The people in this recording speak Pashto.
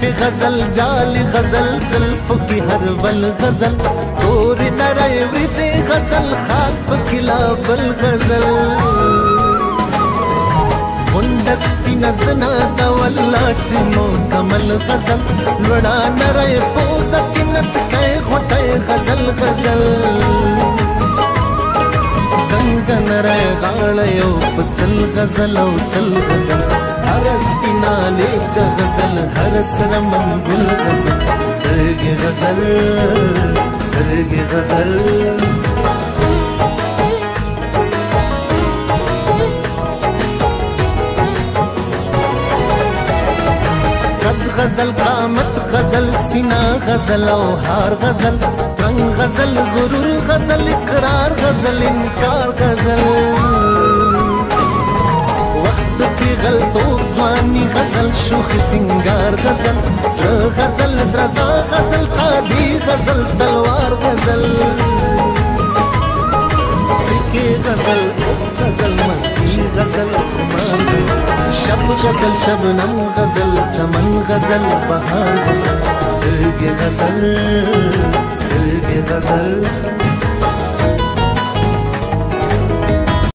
في غزل جالي غزل زلفو کی هر ول غزل تور نری ورځي غزل خاک پکلا بل غزل وندس پینا زنا دا والله چې مکمل غزل لوړا نری پوزه کینت کای غټه غزل غزل دنګ نری غاړه یو پسل غزل او تل غزل هر سپینا لیچ غزل هر سر منګل غزل سترګې غزل سترګې غزل قد غزل قامت غزل سینا غزل او هار غزل رنگ غزل غرور غزل اقرار غزل انکار غزل غلطوب ځواني غزل شوخ سنگار غزل زړه غزل درزا غزل قادي غزل تلوار غزل زړه غزل غزل مستی غزل خمار غزل شب غزل شبنم غزل چمن غزل بهار غزل سترګې غزل سترګې غزل